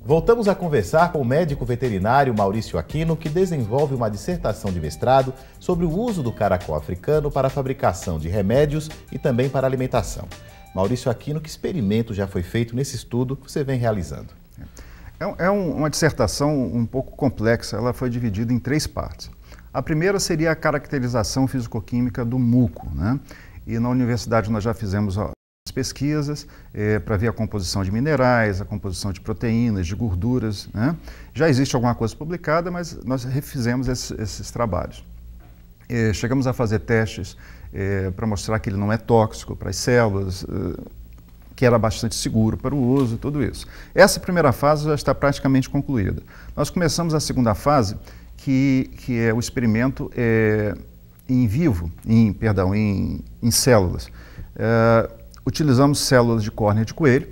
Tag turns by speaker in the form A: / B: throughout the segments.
A: Voltamos a conversar com o médico veterinário Maurício Aquino, que desenvolve uma dissertação de mestrado sobre o uso do caracol africano para a fabricação de remédios e também para alimentação. Maurício Aquino, que experimento já foi feito nesse estudo que você vem realizando?
B: É uma dissertação um pouco complexa, ela foi dividida em 3 partes. A primeira seria a caracterização fisicoquímica do muco, né? E na universidade nós já fizemos pesquisas para ver a composição de minerais, a composição de proteínas, de gorduras, né? Já existe alguma coisa publicada, mas nós refizemos esses trabalhos. Chegamos a fazer testes para mostrar que ele não é tóxico para as células, que era bastante seguro para o uso, tudo isso. Essa primeira fase já está praticamente concluída. Nós começamos a segunda fase, que é o experimento em vivo, em células. Utilizamos células de córnea de coelho,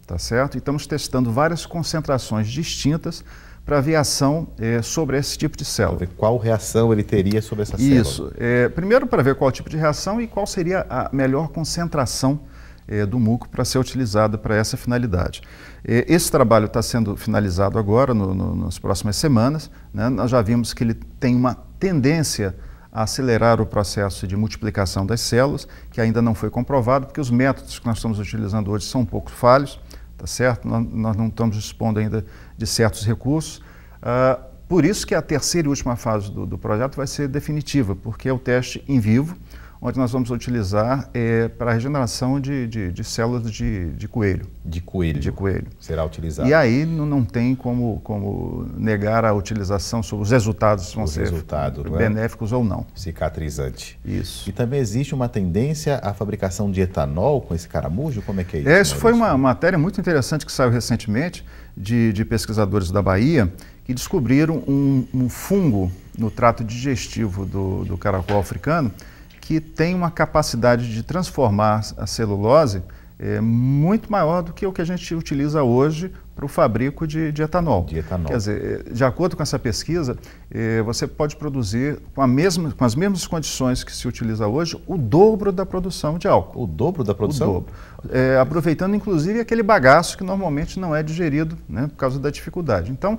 B: tá certo? E estamos testando várias concentrações distintas para ver a ação sobre esse tipo de célula.
A: Qual reação ele teria sobre essa célula?
B: Isso. Primeiro para ver qual tipo de reação e qual seria a melhor concentração do muco para ser utilizada para essa finalidade. Esse trabalho está sendo finalizado agora, nas próximas semanas, né? Nós já vimos que ele tem uma tendência a acelerar o processo de multiplicação das células, que ainda não foi comprovado, porque os métodos que nós estamos utilizando hoje são um pouco falhos, tá certo? Nós não estamos dispondo ainda de certos recursos. Por isso que a terceira e última fase do projeto vai ser definitiva, porque é o teste em vivo, onde nós vamos utilizar para a regeneração de células de coelho.
A: De coelho.
B: De coelho.
A: Será utilizado.
B: E aí não tem como negar a utilização, sobre os resultados vão ser benéficos ou não.
A: Cicatrizante.
B: Isso.
A: E também existe uma tendência à fabricação de etanol com esse caramujo? Como é que é isso?
B: Isso foi uma matéria muito interessante que saiu recentemente de pesquisadores da Bahia, que descobriram um fungo no trato digestivo do caracol africano, que tem uma capacidade de transformar a celulose muito maior do que o que a gente utiliza hoje para o fabrico de etanol. Quer dizer, de acordo com essa pesquisa, você pode produzir com as mesmas condições que se utiliza hoje, o dobro da produção de álcool.
A: O dobro da produção?
B: O dobro. Aproveitando, inclusive, aquele bagaço que normalmente não é digerido, né, por causa da dificuldade. Então,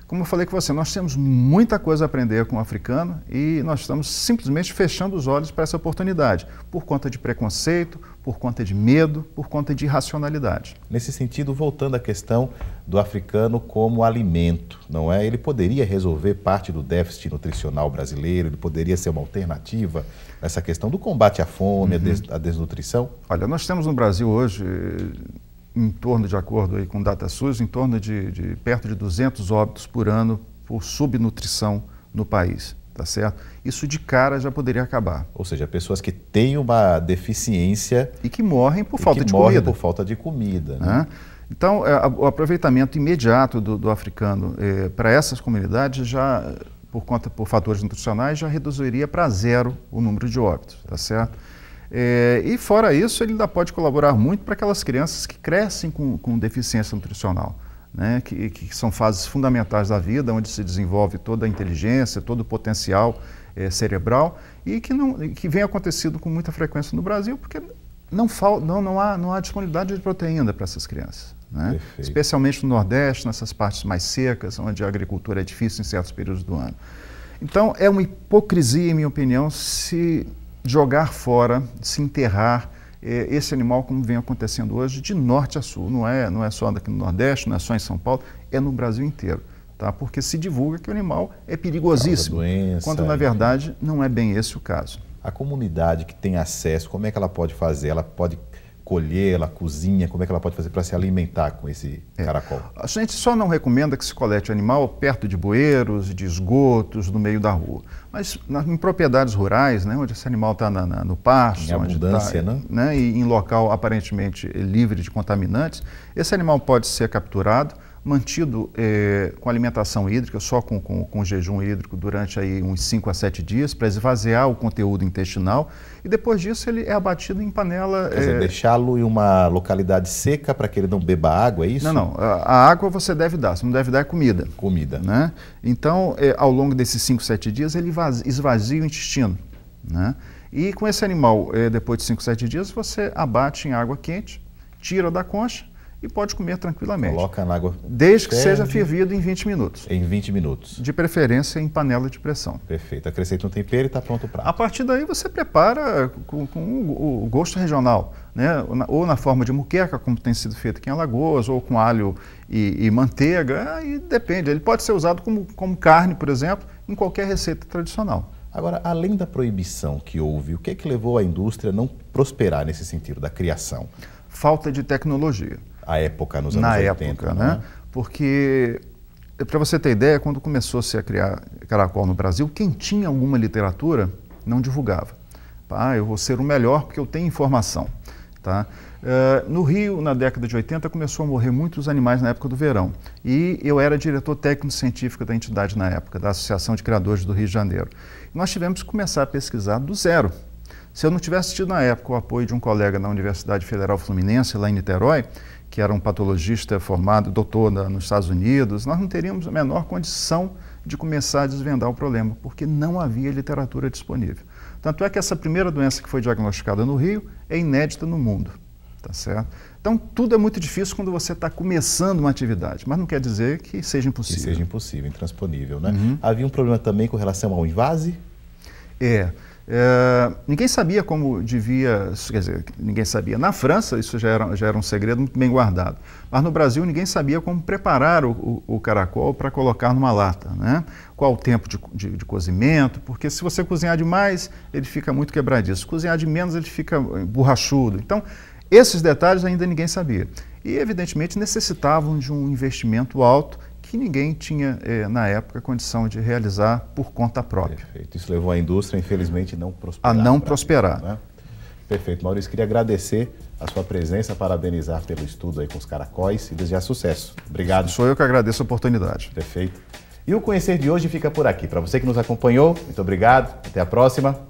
B: como eu falei com você, nós temos muita coisa a aprender com o africano e nós estamos simplesmente fechando os olhos para essa oportunidade, por conta de preconceito, por conta de medo, por conta de irracionalidade.
A: Nesse sentido, voltando à questão do africano como alimento, não é? Ele poderia resolver parte do déficit nutricional brasileiro, ele poderia ser uma alternativa nessa questão do combate à fome, à desnutrição?
B: Olha, nós temos no Brasil hoje, em torno, de acordo aí com o DataSUS, em torno de perto de 200 óbitos por ano por subnutrição no país, tá certo? Isso de cara já poderia acabar.
A: Ou seja, pessoas que têm uma deficiência
B: e que morrem por falta de comida.
A: Por falta de comida, né?
B: Então, o aproveitamento imediato do africano para essas comunidades já, por fatores nutricionais, já reduziria para 0 o número de óbitos, tá certo? E fora isso, ele ainda pode colaborar muito para aquelas crianças que crescem com deficiência nutricional, né? Que são fases fundamentais da vida, onde se desenvolve toda a inteligência, todo o potencial cerebral e que vem acontecendo com muita frequência no Brasil, porque não há disponibilidade de proteína para essas crianças, né? Especialmente no Nordeste, nessas partes mais secas, onde a agricultura é difícil em certos períodos do ano. Então, é uma hipocrisia, em minha opinião, se jogar fora, se enterrar esse animal, como vem acontecendo hoje, de norte a sul. Não é só aqui no Nordeste, não é só em São Paulo, é no Brasil inteiro. Tá? Porque se divulga que o animal é perigosíssimo, quando na verdade não é bem esse o caso.
A: A comunidade que tem acesso, como é que ela pode fazer? Ela pode colher, ela cozinha, como é que ela pode fazer para se alimentar com esse caracol?
B: A gente só não recomenda que se colete animal perto de bueiros, de esgotos, no meio da rua. Mas em propriedades rurais, né, onde esse animal está no pasto,
A: em abundância,
B: né, e em local aparentemente livre de contaminantes, esse animal pode ser capturado, mantido com alimentação hídrica, só com jejum hídrico durante aí uns 5 a 7 dias, para esvaziar o conteúdo intestinal, e depois disso ele é abatido em panela.
A: Quer dizer, deixá-lo em uma localidade seca para que ele não beba água, é isso?
B: Não. A água você deve dar, você não deve dar comida.
A: Comida.
B: Né? Então, ao longo desses 5, 7 dias, ele esvazia o intestino. Né? E com esse animal, depois de 5, 7 dias, você abate em água quente, tira da concha, e pode comer tranquilamente.
A: Coloca na água.
B: Desde que seja fervido em 20 minutos.
A: Em 20 minutos.
B: De preferência em panela de pressão.
A: Perfeito. Acrescenta um tempero e está pronto o prato.
B: A partir daí você prepara com o gosto regional, né? Ou na forma de muqueca, como tem sido feito aqui em Alagoas, ou com alho e manteiga, aí depende. Ele pode ser usado como carne, por exemplo, em qualquer receita tradicional.
A: Agora, além da proibição que houve, o que é que levou a indústria a não prosperar nesse sentido, da criação?
B: Falta de tecnologia.
A: A época, nos anos 80,
B: né? Porque, para você ter ideia, quando começou-se a criar caracol no Brasil, quem tinha alguma literatura não divulgava. Eu vou ser o melhor porque eu tenho informação. Tá? No Rio, na década de 80, começou a morrer muitos animais na época do verão. E eu era diretor técnico-científico da entidade na época, da Associação de Criadores do Rio de Janeiro. E nós tivemos que começar a pesquisar do zero. Se eu não tivesse tido na época o apoio de um colega na Universidade Federal Fluminense, lá em Niterói, que era um patologista formado, doutor nos Estados Unidos, nós não teríamos a menor condição de começar a desvendar o problema, porque não havia literatura disponível. Tanto é que essa primeira doença que foi diagnosticada no Rio é inédita no mundo, tá certo? Então, tudo é muito difícil quando você está começando uma atividade, mas não quer dizer que seja impossível.
A: Que seja impossível, intransponível, né? Havia um problema também com relação ao invase?
B: Ninguém sabia como devia, quer dizer, ninguém sabia. Na França isso já era um segredo muito bem guardado, mas no Brasil ninguém sabia como preparar o caracol para colocar numa lata, né? Qual o tempo de cozimento, porque se você cozinhar demais ele fica muito quebradiço, se cozinhar de menos ele fica borrachudo. Então esses detalhes ainda ninguém sabia e evidentemente necessitavam de um investimento alto que ninguém tinha, na época, condição de realizar por conta própria.
A: Perfeito. Isso levou a indústria, infelizmente,
B: a não prosperar.
A: Né? Perfeito. Maurício, queria agradecer a sua presença, parabenizar pelo estudo aí com os caracóis e desejar sucesso. Obrigado.
B: Sou eu que agradeço a oportunidade.
A: Perfeito. E o Conhecer de hoje fica por aqui. Para você que nos acompanhou, muito obrigado. Até a próxima.